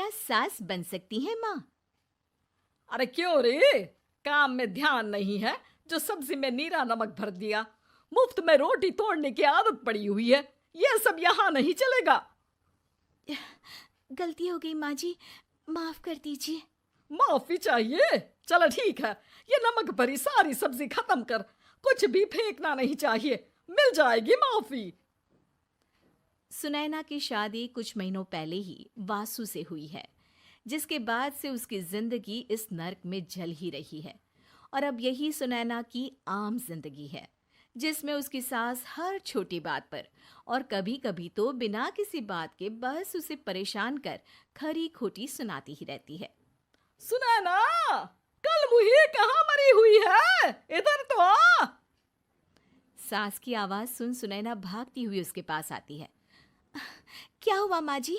क्या सास बन सकती है माँ? अरे क्यों रे, काम में ध्यान नहीं है जो सब्जी में नीरा नमक भर दिया। मुफ्त में रोटी तोड़ने की आदत पड़ी हुई है, यह सब यहाँ नहीं चलेगा। गलती हो गई माँ जी, माफ कर दीजिए। माफी चाहिए? चलो ठीक है, ये नमक भरी सारी सब्जी खत्म कर, कुछ भी फेंकना नहीं चाहिए, मिल जाएगी माफी। सुनैना की शादी कुछ महीनों पहले ही वासु से हुई है, जिसके बाद से उसकी जिंदगी इस नर्क में जल ही रही है। और अब यही सुनैना की आम जिंदगी है, जिसमें उसकी सास हर छोटी बात पर और कभी कभी तो बिना किसी बात के बस उसे परेशान कर खरी खोटी सुनाती ही रहती है। सुनैना, कल मुही कहाँ मरी हुई है, इधर तो आ। सास की आवाज सुन सुनैना भागती हुई उसके पास आती है। क्या हुआ माँ जी?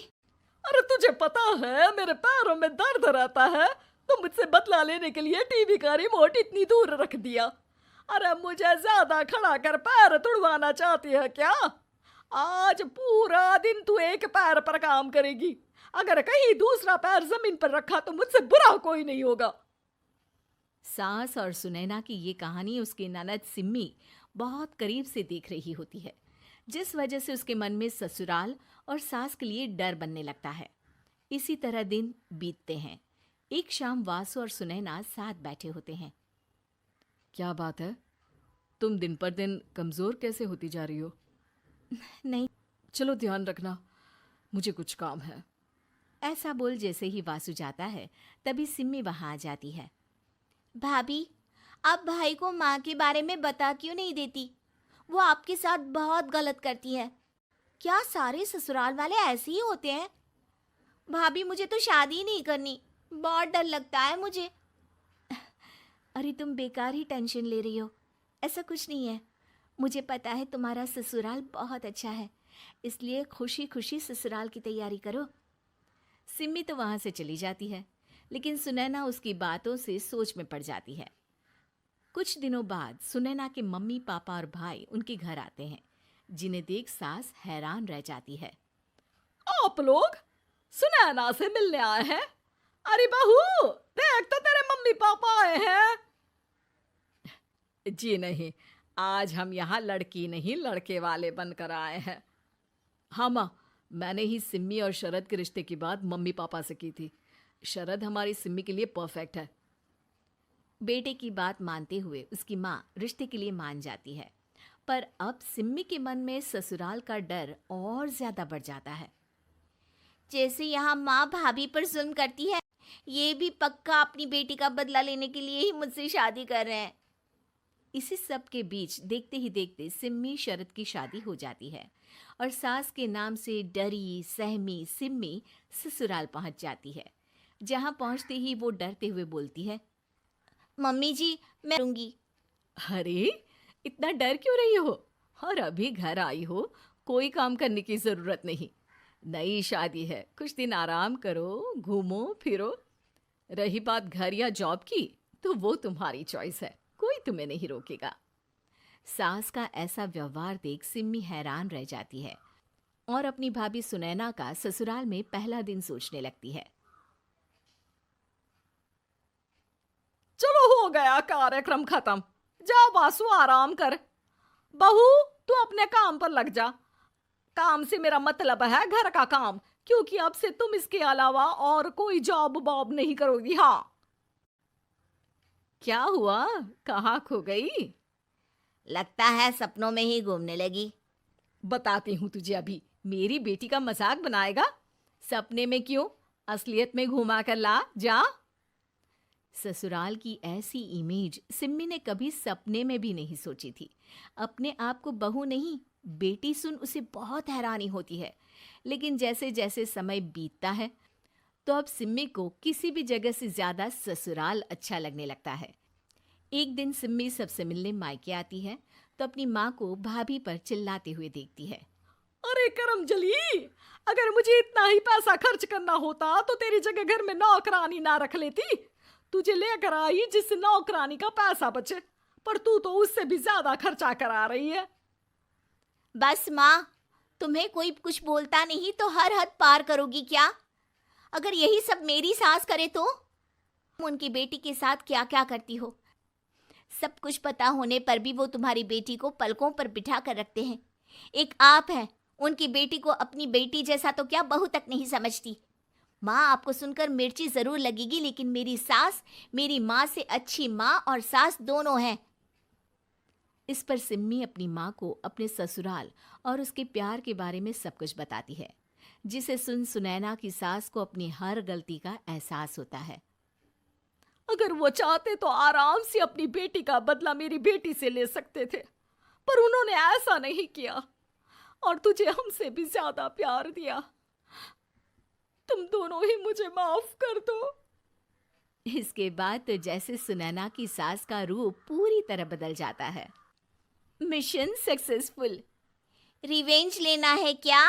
अरे तुझे पता है मेरे पैरों में दर्द रहता है, तो मुझसे बदला लेने के लिए टीवी का रिमोट इतनी दूर रख दिया। अरे मुझे ज्यादा खड़ा कर पैर तुड़वाना चाहती है क्या? आज पूरा दिन तू एक पैर पर काम करेगी, अगर कहीं दूसरा पैर जमीन पर रखा तो मुझसे बुरा कोई नहीं होगा। सास और सुनैना की ये कहानी उसकी ननद सिम्मी बहुत करीब से देख रही होती है, जिस वजह से उसके मन में ससुराल और सास के लिए डर बनने लगता है। इसी तरह दिन बीतते हैं। एक शाम वासु और सुनैना साथ बैठे होते हैं। क्या बात है, तुम दिन पर दिन कमजोर कैसे होती जा रही हो? नहीं, चलो ध्यान रखना, मुझे कुछ काम है। ऐसा बोल जैसे ही वासु जाता है, तभी सिम्मी वहां आ जाती है। भाभी, आप भाई को माँ के बारे में बता क्यों नहीं देती? वो आपके साथ बहुत गलत करती है। क्या सारे ससुराल वाले ऐसे ही होते हैं? भाभी, मुझे तो शादी नहीं करनी, बहुत डर लगता है मुझे। अरे तुम बेकार ही टेंशन ले रही हो, ऐसा कुछ नहीं है। मुझे पता है तुम्हारा ससुराल बहुत अच्छा है, इसलिए खुशी खुशी ससुराल की तैयारी करो। सिम्मी तो वहां से चली जाती है, लेकिन सुनैना उसकी बातों से सोच में पड़ जाती है। कुछ दिनों बाद सुनैना के मम्मी पापा और भाई उनके घर आते हैं, जिन्हें देख सास हैरान रह जाती है। आप लोग सुनैना से मिलने आए हैं? अरे बहू, देख तो तेरे मम्मी पापा आए हैं। जी नहीं, आज हम यहाँ लड़की नहीं लड़के वाले बनकर आए हैं। हाँ माँ, मैंने ही सिम्मी और शरद के रिश्ते की बात मम्मी पापा से की थी। शरद हमारी सिम्मी के लिए परफेक्ट है। बेटे की बात मानते हुए उसकी माँ रिश्ते के लिए मान जाती है, पर अब सिम्मी के मन में ससुराल का डर और ज्यादा बढ़ जाता है। जैसे यहाँ माँ भाभी पर जुल्म करती है, ये भी पक्का अपनी बेटी का बदला लेने के लिए ही मुझसे शादी कर रहे हैं। इसी सब के बीच देखते ही देखते सिम्मी शरद की शादी हो जाती है और सास के नाम से डरी सहमी सिम्मी ससुराल पहुंच जाती है। जहां पहुंचते ही वो डरते हुए बोलती है, मम्मी जी, मैं रहूंगी। अरे, इतना डर क्यों रही हो? और अभी घर आई हो, कोई काम करने की जरूरत नहीं। नई शादी है, कुछ दिन आराम करो, घूमो फिरो। रही बात घर या जॉब की, तो वो तुम्हारी चॉइस है, कोई तुम्हें नहीं रोकेगा। सास का ऐसा व्यवहार देख सिम्मी हैरान रह जाती है और अपनी भाभी सुनैना का ससुराल में पहला दिन सोचने लगती है। चलो हो गया कार्यक्रम खत्म, जा वासु आराम कर। बहू, तू अपने काम पर लग जा। काम से मेरा मतलब है घर का काम, क्योंकि अब से तुम इसके अलावा और कोई जॉब बॉब नहीं करोगी। हाँ। क्या हुआ, कहाँ खो गई? लगता है सपनों में ही घूमने लगी। बताती हूँ तुझे अभी। मेरी बेटी का मजाक बनाएगा? सपने में क्यों, असलियत में घुमा कर ला, जा। ससुराल की ऐसी इमेज सिम्मी ने कभी सपने में भी नहीं सोची थी। अपने आप को बहू नहीं, बेटी सुन उसे बहुत हैरानी होती है। लेकिन जैसे जैसे समय बीतता है, तो अब सिम्मी को किसी भी जगह से ज्यादा ससुराल अच्छा लगने लगता है। एक दिन सिम्मी सबसे मिलने मायके आती है, तो अपनी माँ को भाभी पर चिल्लाते हुए देखती है। अरे करमजली, अगर मुझे इतना ही पैसा खर्च करना होता तो तेरी जगह घर में नौकरानी ना रख लेती। तुझे लेकर आई जिस नौकरानी का पैसा बचे, पर तू तो उससे भी ज्यादा खर्चा करा रही है। बस माँ, तुम्हें कोई कुछ बोलता नहीं तो हर हद पार करोगी क्या? अगर यही सब मेरी सास करे तो? तुम उनकी बेटी के साथ क्या क्या करती हो, सब कुछ पता होने पर भी वो तुम्हारी बेटी को पलकों पर बिठा कर रखते हैं। एक आप हैं, उनकी बेटी को अपनी बेटी जैसा तो क्या बहू तक नहीं समझती। माँ, आपको सुनकर मिर्ची जरूर लगेगी, लेकिन मेरी सास मेरी माँ से अच्छी माँ और सास दोनों हैं। इस पर सिम्मी अपनी माँ को अपने ससुराल और उसके प्यार के बारे में सब कुछ बताती है, जिसे सुन सुनैना की सास को अपनी हर गलती का एहसास होता है। अगर वो चाहते तो आराम से अपनी बेटी का बदला मेरी बेटी से ले सकते थे, पर उन्होंने ऐसा नहीं किया और तुझे हमसे भी ज्यादा प्यार दिया। तुम दोनों ही मुझे माफ कर दो। इसके बाद तो जैसे सुनैना की सास का रूप पूरी तरह बदल जाता है। Mission successful. रिवेंज लेना है क्या?